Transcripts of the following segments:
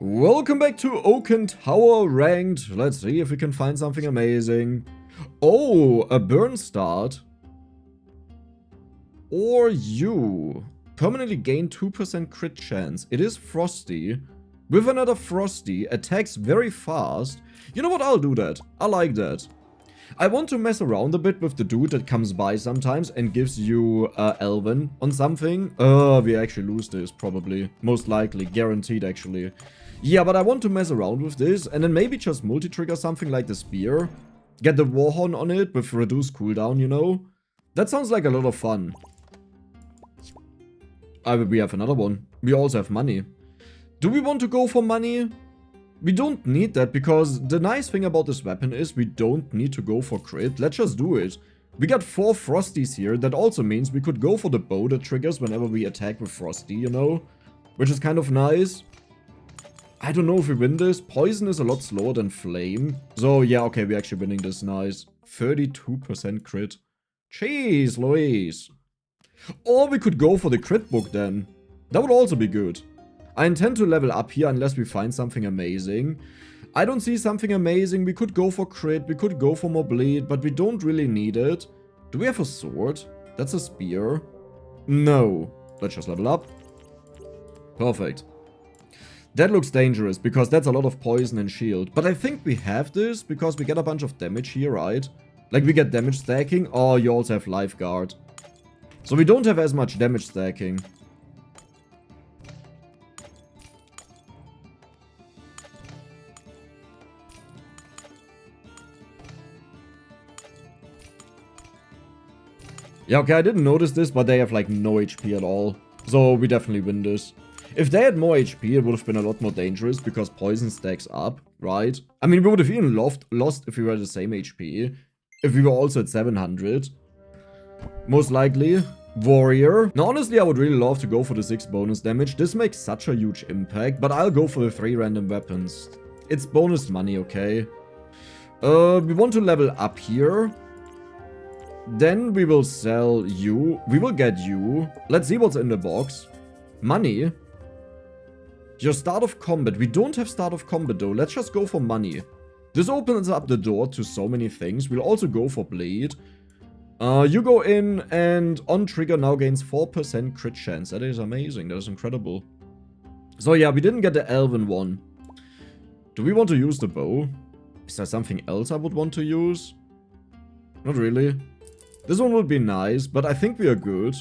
Welcome back to Oaken Tower Ranked. Let's see if we can find something amazing. Oh, a burn start. Or you. Permanently gain 2% crit chance. It is Frosty. With another Frosty, attacks very fast. You know what, I'll do that. I like that. I want to mess around a bit with the dude that comes by sometimes and gives you Elven on something. We actually lose this, probably. Most likely, guaranteed actually. Yeah, but I want to mess around with this and then maybe just multi-trigger something like the spear. Get the Warhorn on it with reduced cooldown, you know? That sounds like a lot of fun. We have another one. We also have money. Do we want to go for money? We don't need that because the nice thing about this weapon is we don't need to go for crit. Let's just do it. We got 4 Frosties here. That also means we could go for the bow that triggers whenever we attack with Frosty, you know? Which is kind of nice. I don't know if we win this. Poison is a lot slower than flame. So yeah, okay, we're actually winning this. Nice. 32% crit. Jeez Louise. Or we could go for the crit book then. That would also be good. I intend to level up here unless we find something amazing. I don't see something amazing. We could go for crit. We could go for more bleed. But we don't really need it. Do we have a sword? That's a spear. No. Let's just level up. Perfect. That looks dangerous because that's a lot of poison and shield. But I think we have this because we get a bunch of damage here, right? Like we get damage stacking. Oh, you also have lifeguard. So we don't have as much damage stacking. Yeah, okay, I didn't notice this, but they have like no HP at all. So we definitely win this. If they had more HP, it would have been a lot more dangerous because poison stacks up, right? I mean, we would have even lost if we were the same HP. If we were also at 700. Most likely. Warrior. Now, honestly, I would really love to go for the 6 bonus damage. This makes such a huge impact, but I'll go for the 3 random weapons. It's bonus money, okay? We want to level up here. Then we will sell you. We will get you. Let's see what's in the box. Money. Your start of combat. We don't have start of combat though. Let's just go for money. This opens up the door to so many things. We'll also go for bleed. You go in and on trigger now gains 4% crit chance. That is amazing. That is incredible. So yeah, we didn't get the elven one. Do we want to use the bow? Is there something else I would want to use? Not really. This one would be nice, but I think we are good.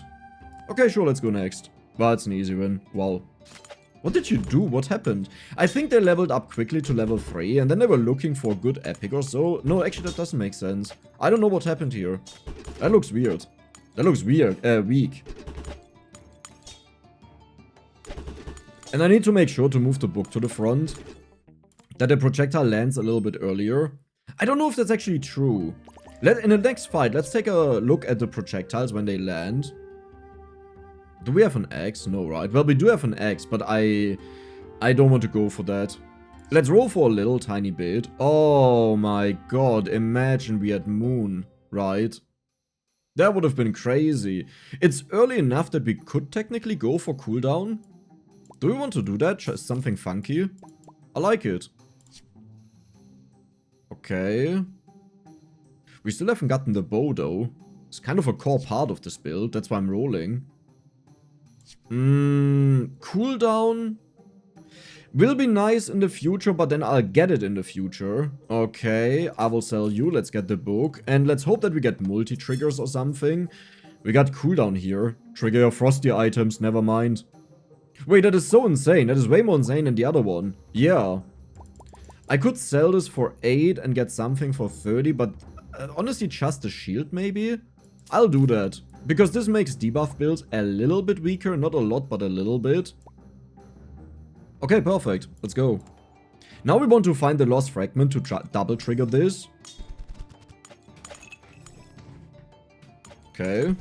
Okay, sure, let's go next. Well, it's an easy win. Wow. What did you do? What happened? I think they leveled up quickly to level 3, and then they were looking for a good epic or so. No, actually, that doesn't make sense. I don't know what happened here. That looks weird. That looks weird. Weak. And I need to make sure to move the book to the front. That the projectile lands a little bit earlier. I don't know if that's actually true. In the next fight, let's take a look at the projectiles when they land. Do we have an axe? No, right? Well, we do have an axe, but I don't want to go for that. Let's roll for a little tiny bit. Oh my god, imagine we had moon, right? That would have been crazy. It's early enough that we could technically go for cooldown. Do we want to do that? Just something funky? I like it. Okay. We still haven't gotten the bow though. It's kind of a core part of this build, that's why I'm rolling. Cooldown will be nice in the future, but then I'll get it in the future. Okay, I will sell you. Let's get the book. And let's hope that we get multi-triggers or something. We got cooldown here. Trigger your Frosty items, never mind. Wait, that is so insane. That is way more insane than the other one. Yeah. I could sell this for 8 and get something for 30, but honestly, just a shield maybe? I'll do that. Because this makes debuff builds a little bit weaker. Not a lot, but a little bit. Okay, perfect. Let's go. Now we want to find the lost fragment to double trigger this. Okay.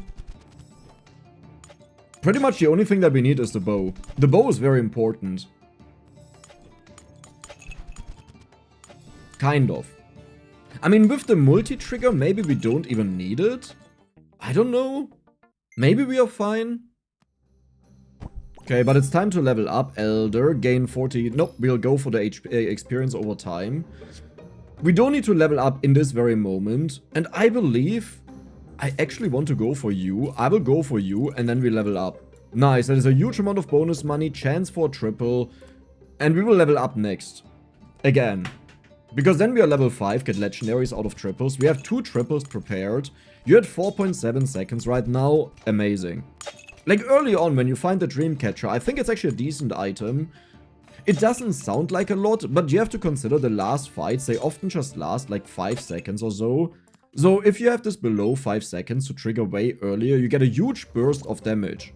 Pretty much the only thing that we need is the bow. The bow is very important. Kind of. I mean, with the multi-trigger, maybe we don't even need it. I don't know. Maybe we are fine. Okay, but it's time to level up. Elder, gain 40. Nope, we'll go for the experience over time. We don't need to level up in this very moment. And I believe I actually want to go for you. I will go for you and then we level up. Nice, that is a huge amount of bonus money, chance for a triple. And we will level up next. Again. Because then we are level 5, get legendaries out of triples. We have 2 triples prepared. You're at 4.7 seconds right now. Amazing. Like early on when you find the Dreamcatcher, I think it's actually a decent item. It doesn't sound like a lot, but you have to consider the last fights. They often just last like 5 seconds or so. So if you have this below 5 seconds to trigger way earlier, you get a huge burst of damage.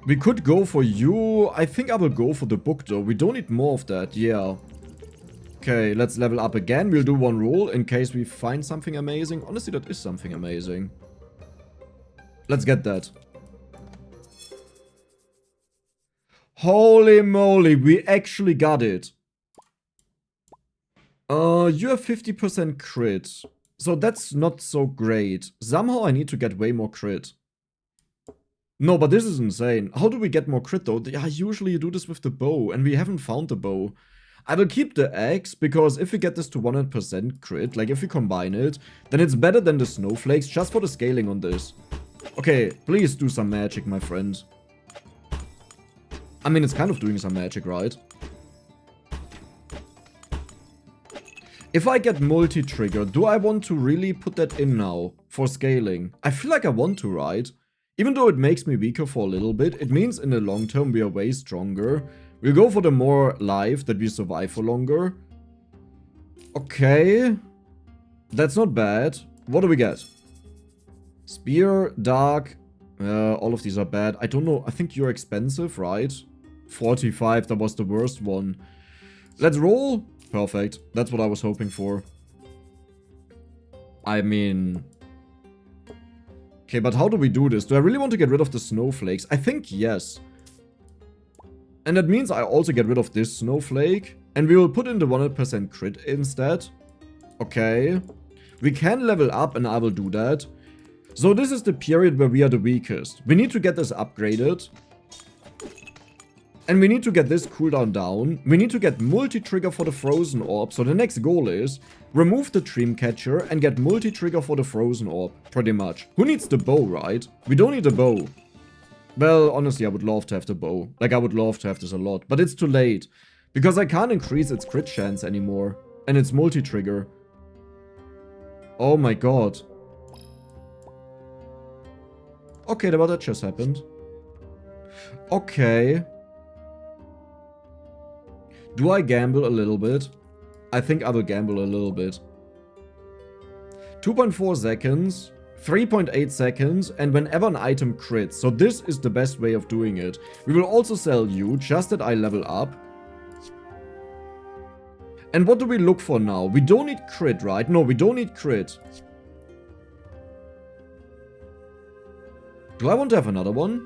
We could go for you. I think I will go for the book though. We don't need more of that. Yeah. Okay, let's level up again. We'll do one roll in case we find something amazing. Honestly, that is something amazing. Let's get that. Holy moly, we actually got it. You have 50% crit. So that's not so great. Somehow I need to get way more crit. No, but this is insane. How do we get more crit though? Yeah, usually you do this with the bow, and we haven't found the bow. I will keep the axe, because if we get this to 100% crit, like if we combine it, then it's better than the snowflakes just for the scaling on this. Okay, please do some magic, my friend. I mean, it's kind of doing some magic, right? If I get multi-trigger, do I want to really put that in now for scaling? I feel like I want to, right? Even though it makes me weaker for a little bit, it means in the long term we are way stronger. We'll go for the more life, that we survive for longer. Okay. That's not bad. What do we get? Spear, dark. All of these are bad. I don't know. I think you're expensive, right? 45, that was the worst one. Let's roll. Perfect. That's what I was hoping for. I mean... Okay, but how do we do this? Do I really want to get rid of the snowflakes? I think yes. And that means I also get rid of this snowflake. And we will put in the 100% crit instead. Okay. We can level up and I will do that. So this is the period where we are the weakest. We need to get this upgraded. And we need to get this cooldown down. We need to get multi-trigger for the Frozen Orb. So the next goal is remove the Dreamcatcher and get multi-trigger for the Frozen Orb. Pretty much. Who needs the bow, right? We don't need a bow. Well, honestly, I would love to have the bow. Like, I would love to have this a lot. But it's too late. Because I can't increase its crit chance anymore. And it's multi-trigger. Oh my god. Okay, well, that just happened. Okay. Do I gamble a little bit? I think I will gamble a little bit. 2.4 seconds, 3.8 seconds, and whenever an item crits. So this is the best way of doing it. We will also sell you, just that I level up. And what do we look for now? We don't need crit, right? No, we don't need crit. Do I want to have another one?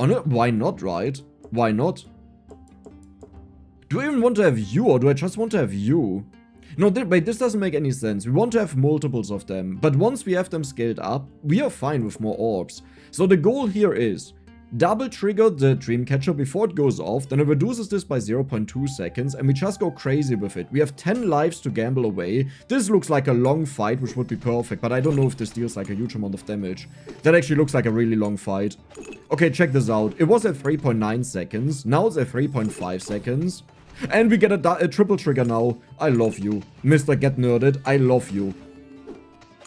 Oh no, why not, right? Why not? Do I even want to have you, or do I just want to have you? No, wait, this doesn't make any sense. We want to have multiples of them, but once we have them scaled up, we are fine with more orbs. So the goal here is double trigger the Dreamcatcher before it goes off, then it reduces this by 0.2 seconds, and we just go crazy with it. We have 10 lives to gamble away. This looks like a long fight, which would be perfect, but I don't know if this deals like a huge amount of damage. That actually looks like a really long fight. Okay, check this out. It was at 3.9 seconds, now it's at 3.5 seconds. And we get a triple trigger now. I love you. Mr. Get Nerded, I love you.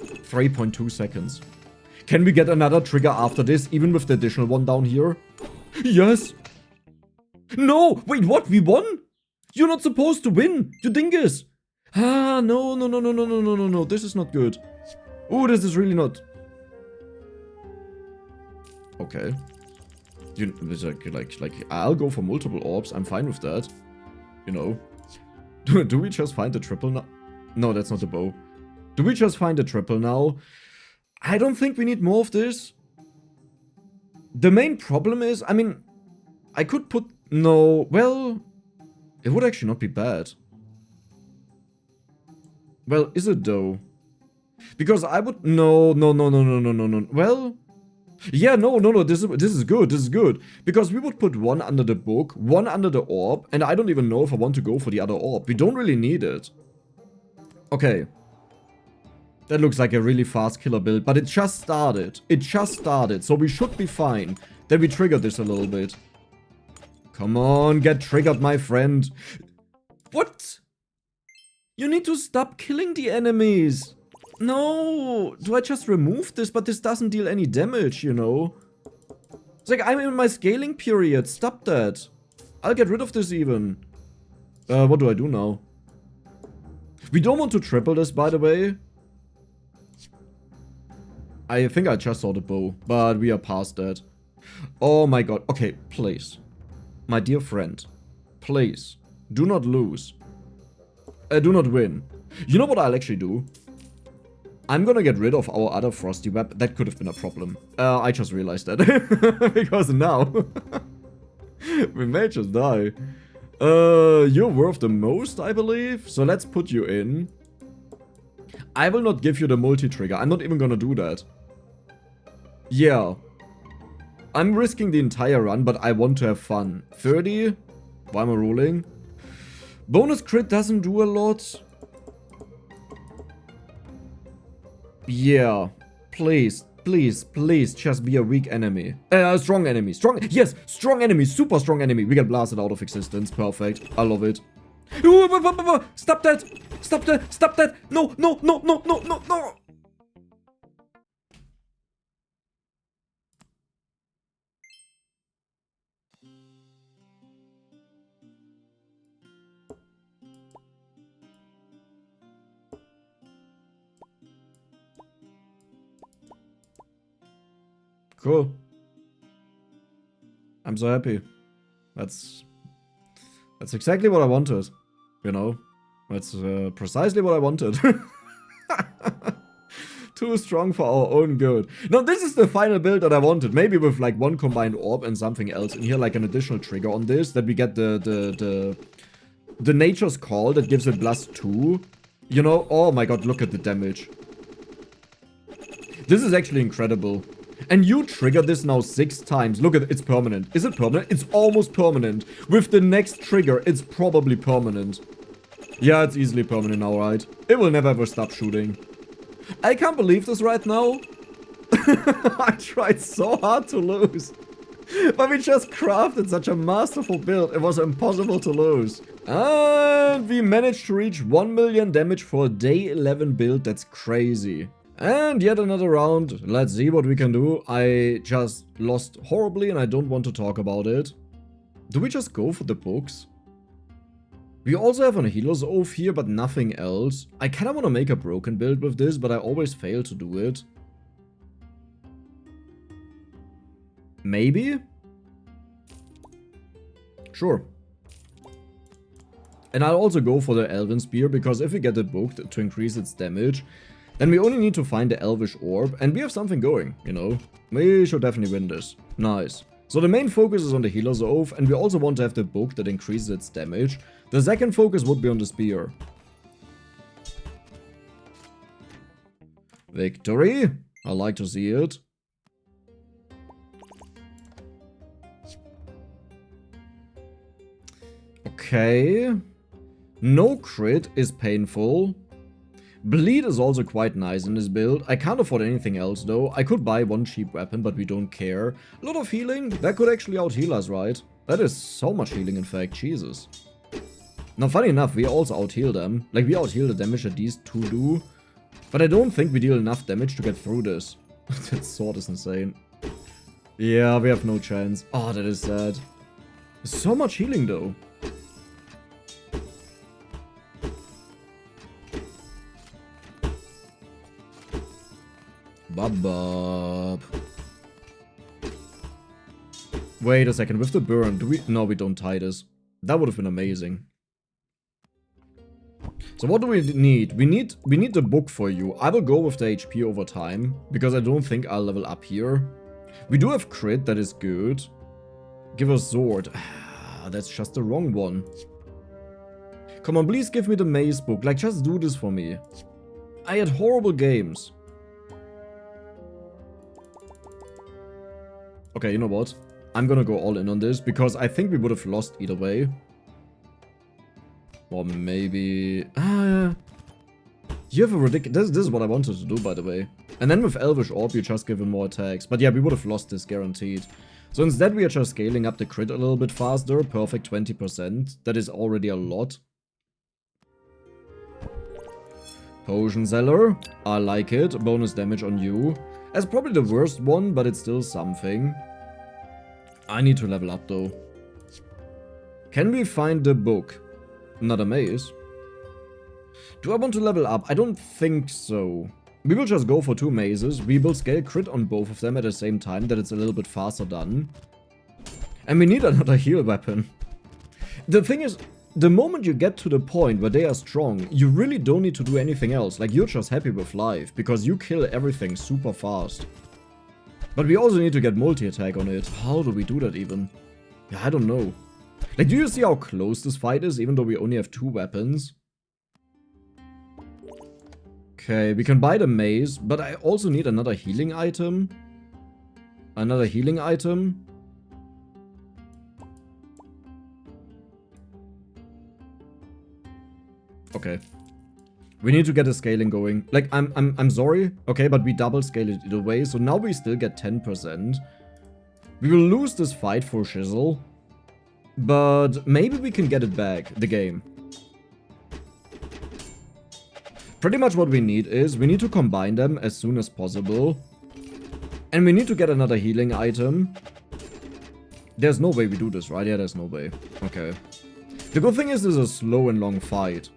3.2 seconds. Can we get another trigger after this, even with the additional one down here? Yes! No! Wait, what? We won? You're not supposed to win, you dingus! Ah, no. This is not good. Oh, this is really not... Okay. I'll go for multiple orbs. I'm fine with that. You know. Do we just find the triple now? No, that's not the bow. Do we just find the triple now? I don't think we need more of this. The main problem is, I mean, I could put... No, well, it would actually not be bad. Well, is it though? Because I would... No. Well... Yeah, no, this is good, this is good. Because we would put one under the book, one under the orb, and I don't even know if I want to go for the other orb. We don't really need it. Okay. That looks like a really fast killer build, but it just started. It just started, so we should be fine. Then we triggered this a little bit. Come on, get triggered, my friend. What? You need to stop killing the enemies. No, do I just remove this? But this doesn't deal any damage, you know. It's like, I'm in my scaling period. Stop that. I'll get rid of this even. What do I do now? We don't want to triple this, by the way. I think I just saw the bow, but we are past that. Oh my god. Okay, please. My dear friend. Please. Do not lose. Do not win. You know what I'll actually do? I'm gonna get rid of our other Frosty Web. That could have been a problem. I just realized that. Because now... we may just die. You're worth the most, I believe. So let's put you in. I will not give you the multi-trigger. I'm not even gonna do that. Yeah. I'm risking the entire run, but I want to have fun. 30? Why am I rolling? Bonus crit doesn't do a lot. Yeah. Please, just be a weak enemy. Strong enemy. Yes, strong enemy. Super strong enemy. We get blasted out of existence. Perfect. I love it. Stop that. Stop that. No. Cool. I'm so happy. That's exactly what I wanted. You know? That's precisely what I wanted. Too strong for our own good. No, this is the final build that I wanted. Maybe with like one combined orb and something else in here, like an additional trigger on this, that we get the Nature's Call that gives it +2. You know? Oh my god, look at the damage. This is actually incredible. And you trigger this now 6 times. Look at it, it's permanent. Is it permanent? It's almost permanent. With the next trigger, it's probably permanent. Yeah, it's easily permanent now, right? It will never ever stop shooting. I can't believe this right now. I tried so hard to lose. But we just crafted such a masterful build. It was impossible to lose. And we managed to reach 1 million damage for a day 11 build. That's crazy. And yet another round. Let's see what we can do. I just lost horribly and I don't want to talk about it. Do we just go for the books? We also have a healer's oath here, but nothing else. I kind of want to make a broken build with this, but I always fail to do it. Maybe? Sure. And I'll also go for the Elven Spear, because if we get it booked to increase its damage, then we only need to find the Elvish Orb, and we have something going, you know. We should definitely win this. Nice. So the main focus is on the Healer's Oath, and we also want to have the book that increases its damage. The second focus would be on the Spear. Victory! I like to see it. Okay. No crit is painful. Bleed is also quite nice in this build. I can't afford anything else though. I could buy one cheap weapon, but we don't care. A lot of healing? That could actually out-heal us, right? That is so much healing, in fact. Jesus. Now, funny enough, we also out-heal them. Like, we out-heal the damage that these two do. But I don't think we deal enough damage to get through this. That sword is insane. Yeah, we have no chance. Oh, that is sad. So much healing though. Bub. Wait a second, with the burn, do we... No, we don't tie this. That would have been amazing. So what do we need? We need the book for you. I will go with the HP over time, because I don't think I'll level up here. We do have crit, that is good. Give us sword. That's just the wrong one. Come on, please give me the maze book. Like, just do this for me. I had horrible games. Okay, you know what? I'm gonna go all in on this because I think we would have lost either way. Or maybe... you have a ridiculous... This is what I wanted to do, by the way. And then with Elvish Orb, you just give him more attacks. But yeah, we would have lost this guaranteed. So instead, we are just scaling up the crit a little bit faster. Perfect 20%. That is already a lot. Potion Seller. I like it. Bonus damage on you. That's probably the worst one, but it's still something. I need to level up, though. Can we find the book? Not a maze. Do I want to level up? I don't think so. We will just go for 2 mazes. We will scale crit on both of them at the same time, that it's a little bit faster done. And we need another heal weapon. The thing is, the moment you get to the point where they are strong, you really don't need to do anything else. Like, you're just happy with life, because you kill everything super fast. But we also need to get multi-attack on it. How do we do that even? Yeah, I don't know. Like, do you see how close this fight is, even though we only have 2 weapons? Okay, we can buy the maze, but I also need another healing item. Another healing item. Okay. We need to get the scaling going. Like, I'm sorry, okay, but we double scale it either way, so now we still get 10%. We will lose this fight for Shizzle, but maybe we can get it back, the game. Pretty much what we need is, we need to combine them as soon as possible. And we need to get another healing item. There's no way we do this, right? Yeah, there's no way. Okay. The good thing is this is a slow and long fight.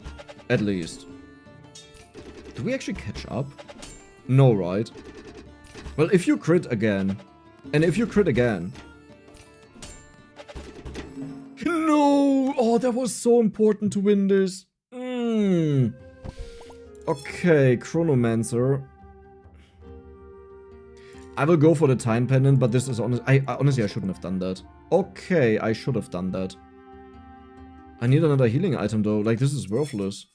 At least. Do we actually catch up? No, right? Well, if you crit again, and if you crit again... No! Oh, that was so important to win this. Okay, Chronomancer. I will go for the time pendant, but this is honest. Honestly, I shouldn't have done that. Okay, I should have done that. I need another healing item though. Like, this is worthless.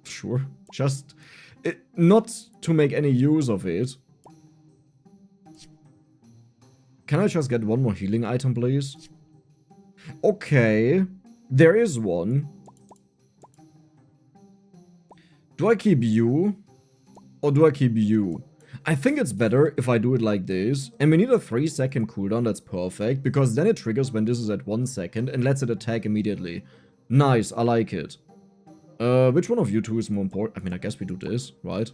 Sure. Just not to make any use of it. Can I just get one more healing item, please? Okay. There is one. Do I keep you? Or do I keep you? I think it's better if I do it like this. And we need a 3-second cooldown, that's perfect. Because then it triggers when this is at 1 second and lets it attack immediately. Nice, I like it. Which one of you two is more important? I mean, I guess we do this, right?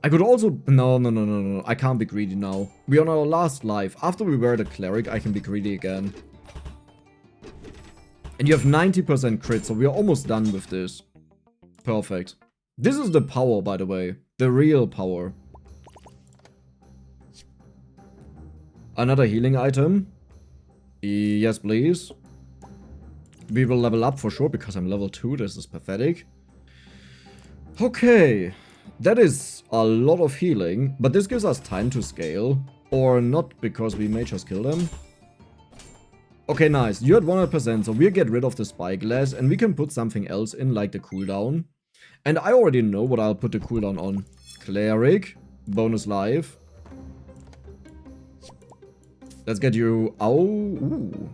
I could also... No. I can't be greedy now. We're on our last life. After we were the cleric, I can be greedy again. And you have 90% crit, so we are almost done with this. Perfect. This is the power, by the way. The real power. Another healing item. Yes, please. We will level up for sure, because I'm level 2. This is pathetic. Okay. That is a lot of healing, but this gives us time to scale. Or not, because we may just kill them. Okay, nice. You're at 100%, so we'll get rid of the spyglass, and we can put something else in, like the cooldown. And I already know what I'll put the cooldown on. Cleric. Bonus life. Let's get you... Ow. Ooh.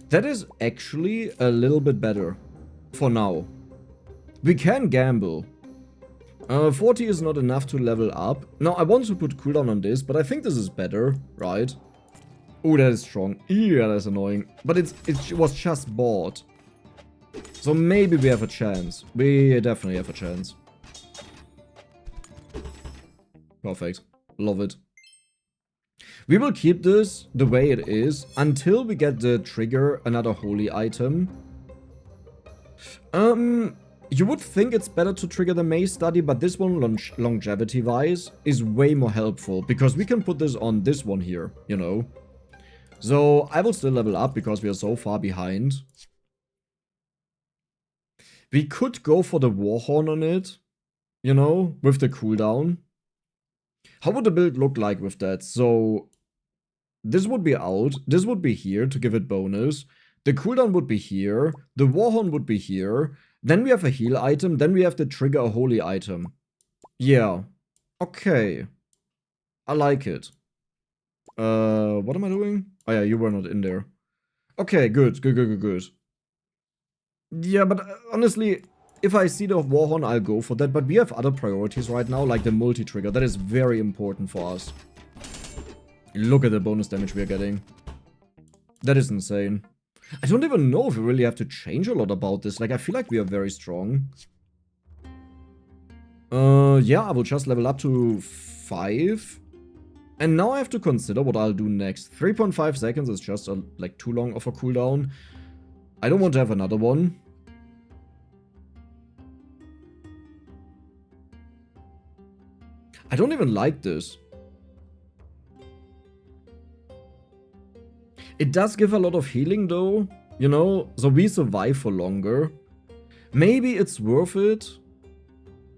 That is actually a little bit better. For now. We can gamble. 40 is not enough to level up. Now, I want to put cooldown on this, but I think this is better, right? Oh, that is strong. Yeah, that's annoying. But it was just bought. So maybe we have a chance. We definitely have a chance. Perfect. Love it. We will keep this the way it is until we get the trigger another holy item. You would think it's better to trigger the maze study, but this one, longevity-wise, is way more helpful, because we can put this on this one here, you know. So, I will still level up, because we are so far behind. We could go for the Warhorn on it, you know, with the cooldown. How would the build look like with that? So, this would be out, this would be here to give it bonus. The cooldown would be here, the Warhorn would be here. Then we have a heal item. Then we have to trigger a holy item. Yeah. Okay. I like it. What am I doing? Oh yeah, you were not in there. Okay, good. Yeah, but honestly, if I see the Warhorn, I'll go for that. But we have other priorities right now, like the multi-trigger. That is very important for us. Look at the bonus damage we are getting. That is insane. I don't even know if we really have to change a lot about this. Like, I feel like we are very strong. Yeah, I will just level up to 5. And now I have to consider what I'll do next. 3.5 seconds is just, like, too long of a cooldown. I don't want to have another one. I don't even like this. It does give a lot of healing though, you know, so we survive for longer. Maybe it's worth it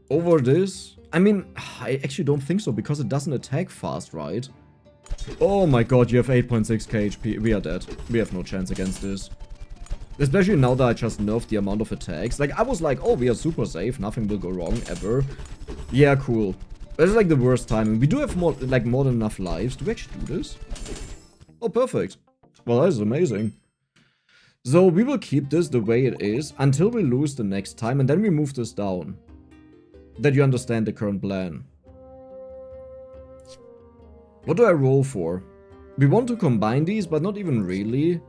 over this. I mean, I actually don't think so because it doesn't attack fast, right? Oh my god, you have 8.6k HP. We are dead. We have no chance against this. Especially now that I just nerfed the amount of attacks. Like, I was like, oh, we are super safe. Nothing will go wrong, ever. Yeah, cool. This is like the worst timing. We do have more than enough lives. Do we actually do this? Oh, perfect. Well, that is amazing. So, we will keep this the way it is until we lose the next time. And then we move this down. That you understand the current plan. What do I roll for? We want to combine these, but not even really.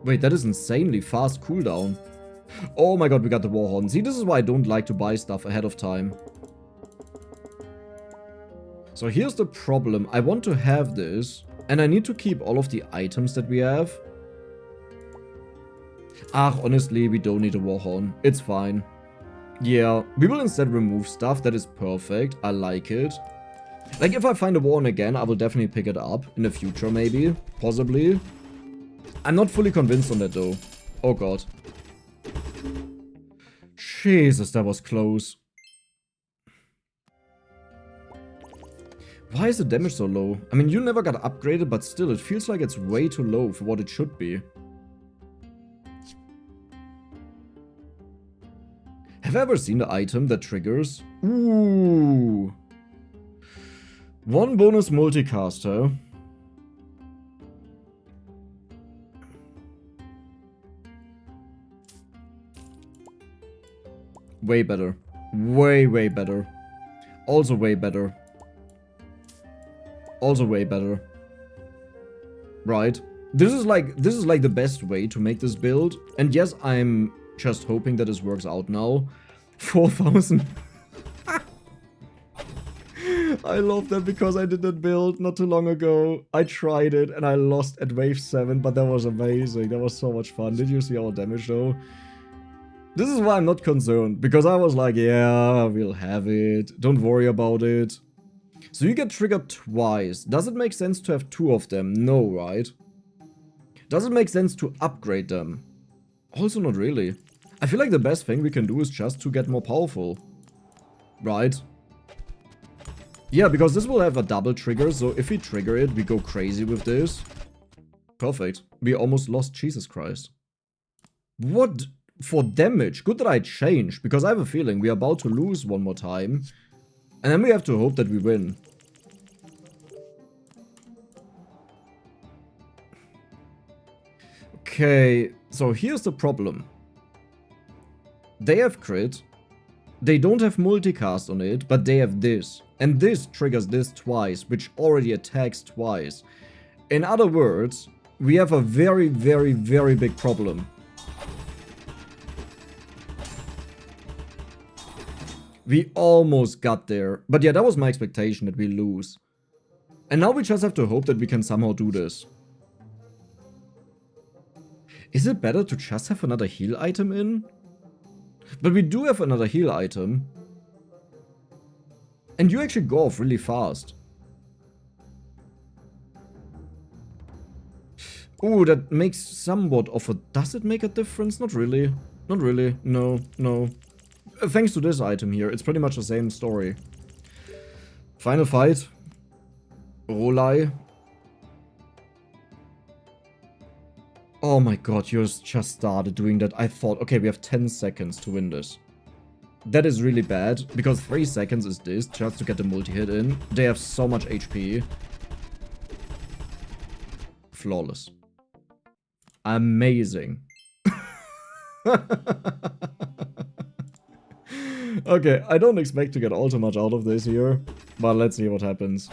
Wait, that is insanely fast cooldown. Oh my god, we got the Warhorn. See, this is why I don't like to buy stuff ahead of time. So here's the problem. I want to have this, and I need to keep all of the items that we have. Ah, honestly, we don't need a Warhorn. It's fine. Yeah, we will instead remove stuff. That is perfect. I like it. Like, if I find a Warhorn again, I will definitely pick it up in the future, maybe. Possibly. I'm not fully convinced on that, though. Oh, God. Jesus, that was close. Why is the damage so low? I mean, you never got upgraded, but still, it feels like it's way too low for what it should be. Have I ever seen the item that triggers? Ooh. 1 bonus multicaster. Way better. Way, way better. Also way better. Also way better. Right. This is like the best way to make this build. And yes, I'm just hoping that this works out now. 4,000. I love that because I did that build not too long ago. I tried it and I lost at wave 7, but that was amazing. That was so much fun. Did you see our damage though? This is why I'm not concerned, because I was like, yeah, we'll have it. Don't worry about it. So you get triggered twice. Does it make sense to have 2 of them? No, right? Does it make sense to upgrade them? Also not really. I feel like the best thing we can do is just to get more powerful. Right? Yeah, because this will have a double trigger, so if we trigger it, we go crazy with this. Perfect. We almost lost, Jesus Christ. What? For damage? Good that I changed, because I have a feeling we are about to lose one more time. And then we have to hope that we win. Okay, so here's the problem. They have crit. They don't have multicast on it, but they have this. And this triggers this twice, which already attacks twice. In other words, we have a very, very, very big problem. We almost got there. But yeah, that was my expectation, that we lose. And now we just have to hope that we can somehow do this. Is it better to just have another heal item in? But we do have another heal item. And you actually go off really fast. Ooh, that makes somewhat of a... Does it make a difference? Not really. Not really. No, no. Thanks to this item here, it's pretty much the same story. Final fight. Rolai. Oh my god, you just started doing that. I thought, okay, we have 10 seconds to win this. That is really bad, because 3 seconds is this, just to get the multi-hit in. They have so much HP. Flawless. Amazing. Okay, I don't expect to get all too much out of this here, but let's see what happens.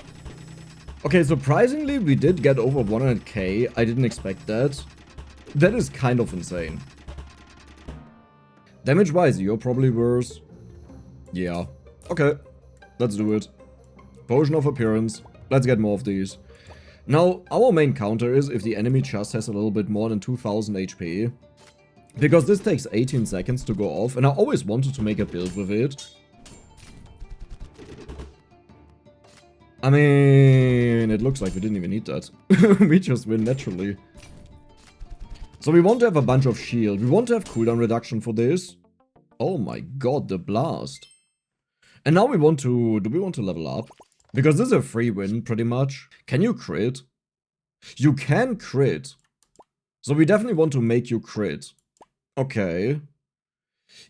Okay, surprisingly, we did get over 100k. I didn't expect that. That is kind of insane. Damage-wise, you're probably worse. Yeah. Okay, let's do it. Potion of Appearance. Let's get more of these. Now, our main counter is if the enemy just has a little bit more than 2000 HP. Because this takes 18 seconds to go off, and I always wanted to make a build with it. I mean, it looks like we didn't even need that. We just win naturally. So we want to have a bunch of shield. We want to have cooldown reduction for this. Oh my god, the blast. And now we want to... Do we want to level up? Because this is a free win, pretty much. Can you crit? You can crit. So we definitely want to make you crit. Okay.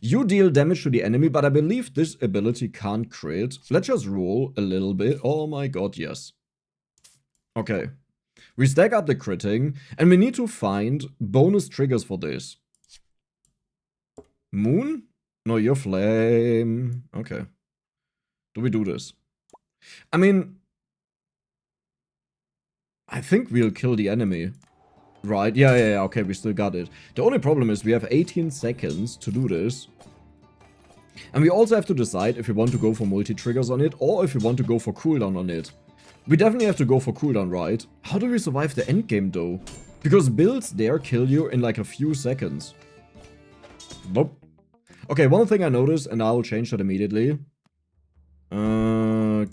You deal damage to the enemy, but I believe this ability can't crit. Let's just roll a little bit. Oh my god, yes. Okay. We stack up the critting, and we need to find bonus triggers for this. Moon? No, your flame. Okay. Do we do this? I mean... I think we'll kill the enemy. Right, yeah, okay, we still got it. The only problem is we have 18 seconds to do this. And we also have to decide if we want to go for multi-triggers on it, or if we want to go for cooldown on it. We definitely have to go for cooldown, right? How do we survive the endgame, though? Because builds there kill you in like a few seconds. Nope. Okay, one thing I noticed, and I'll change that immediately.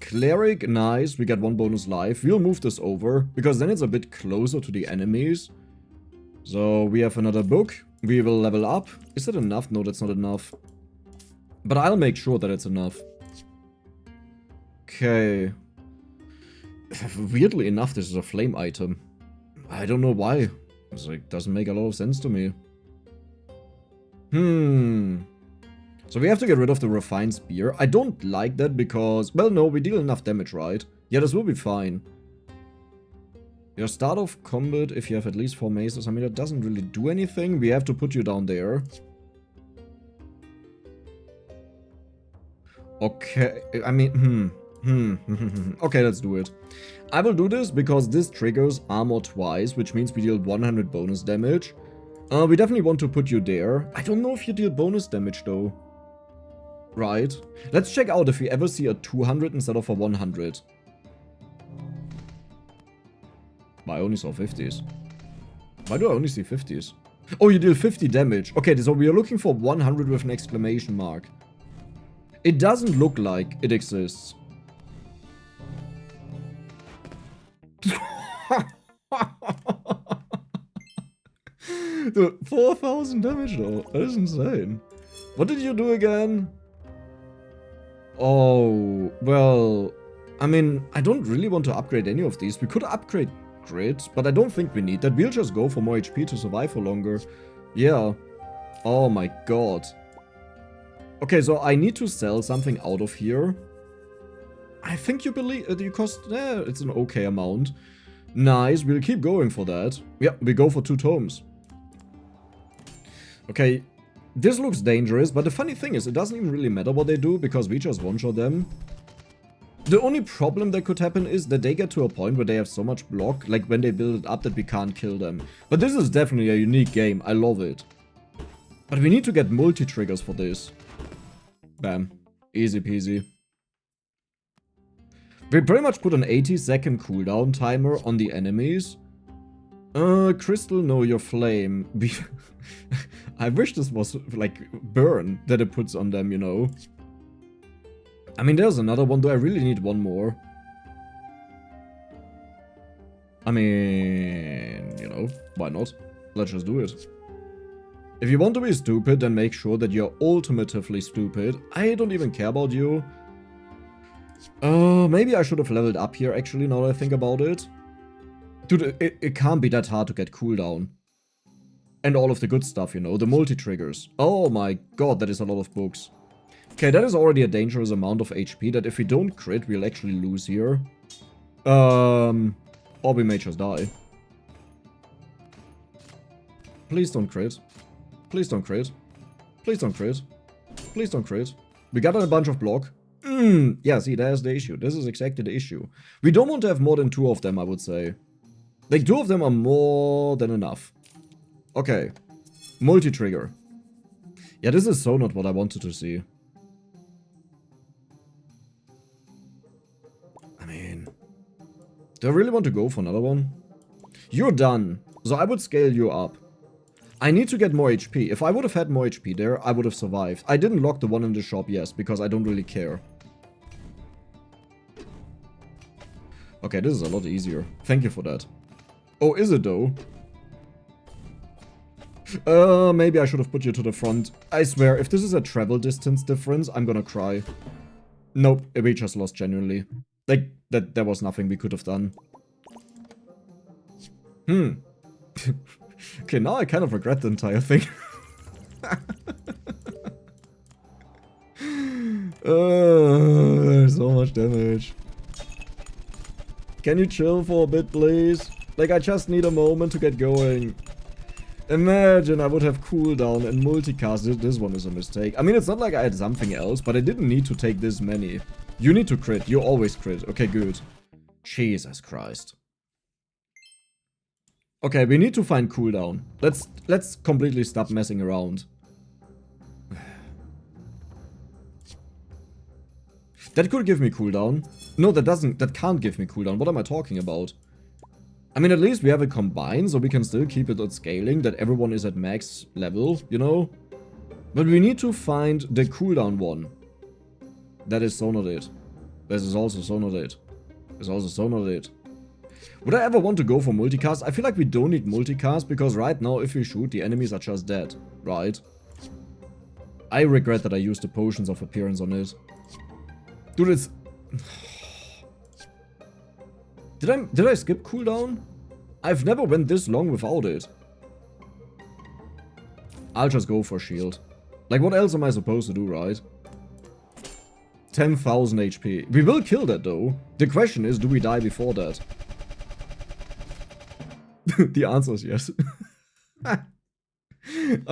Cleric, nice, we get 1 bonus life. We'll move this over, because then it's a bit closer to the enemies. So, we have another book. We will level up. Is that enough? No, that's not enough. But I'll make sure that it's enough. Okay. Weirdly enough, this is a flame item. I don't know why. It's like, doesn't make a lot of sense to me. So we have to get rid of the refined spear. I don't like that because... Well, no, we deal enough damage, right? Yeah, this will be fine. Your start of combat, if you have at least 4 maces, I mean, that doesn't really do anything. We have to put you down there. Okay, I mean, Okay, let's do it. I will do this because this triggers armor twice, which means we deal 100 bonus damage. We definitely want to put you there. I don't know if you deal bonus damage, though. Right. Let's check out if we ever see a 200 instead of a 100. I only saw 50s. Why do I only see 50s? Oh, you deal 50 damage. Okay, so we are looking for 100 with an exclamation mark. It doesn't look like it exists. Dude, 4000 damage though. That is insane. What did you do again? Oh, well, I mean, I don't really want to upgrade any of these. We could upgrade Grit, but I don't think we need that. We'll just go for more HP to survive for longer. Yeah. Oh my god. Okay, so I need to sell something out of here. I think you believe you cost... it's an okay amount. Nice, we'll keep going for that. Yeah, we go for 2 tomes. Okay, this looks dangerous, but the funny thing is, it doesn't even really matter what they do, because we just one-shot them. The only problem that could happen is that they get to a point where they have so much block, like when they build it up, that we can't kill them. But this is definitely a unique game, I love it. But we need to get multi-triggers for this. Bam. Easy peasy. We pretty much put an 80-second cooldown timer on the enemies. Crystal, no, your flame. I wish this was, like, burn that it puts on them, you know. I mean, there's another one. Do I really need one more? I mean, you know, why not? Let's just do it. If you want to be stupid, then make sure that you're ultimatively stupid. I don't even care about you. Maybe I should have leveled up here, actually, now that I think about it. Dude, it can't be that hard to get cooldown. And all of the good stuff, you know, the multi-triggers. Oh my god, that is a lot of books. Okay, that is already a dangerous amount of HP that if we don't crit, we'll actually lose here. Or we may just die. Please don't crit. Please don't crit. Please don't crit. Please don't crit. We got a bunch of block. Yeah, see, there's the issue. This is exactly the issue. We don't want to have more than 2 of them, I would say. Like, 2 of them are more than enough. Okay. Multi-trigger. Yeah, this is so not what I wanted to see. I mean... do I really want to go for another one? You're done. So I would scale you up. I need to get more HP. If I would have had more HP there, I would have survived. I didn't lock the one in the shop, yes, because I don't really care. Okay, this is a lot easier. Thank you for that. Oh, is it though? Maybe I should have put you to the front. I swear, if this is a travel distance difference, I'm gonna cry. Nope, we just lost genuinely. Like, there was nothing we could have done. Okay, now I kind of regret the entire thing. So much damage. Can you chill for a bit, please? Like, I just need a moment to get going. Imagine I would have cooldown and multicast. This one is a mistake. I mean, it's not like I had something else, but I didn't need to take this many. You need to crit. You always crit. Okay, good. Jesus Christ. Okay, we need to find cooldown. Let's completely stop messing around. That could give me cooldown. No, that can't give me cooldown. What am I talking about? I mean, at least we have it combined, so we can still keep it at scaling, that everyone is at max level, you know? But we need to find the cooldown one. That is so not it. This is also so not it. This is also so not it. Would I ever want to go for multicast? I feel like we don't need multicast, because right now, if we shoot, the enemies are just dead, right? I regret that I used the potions of appearance on it. Dude, it's... Did I skip cooldown? I've never went this long without it. I'll just go for shield. Like, what else am I supposed to do, right? 10,000 HP. We will kill that, though. The question is, do we die before that? The answer is yes. I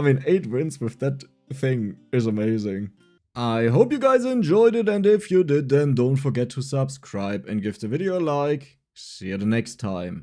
mean, 8 wins with that thing is amazing. I hope you guys enjoyed it, and if you did, then don't forget to subscribe and give the video a like. See you the next time.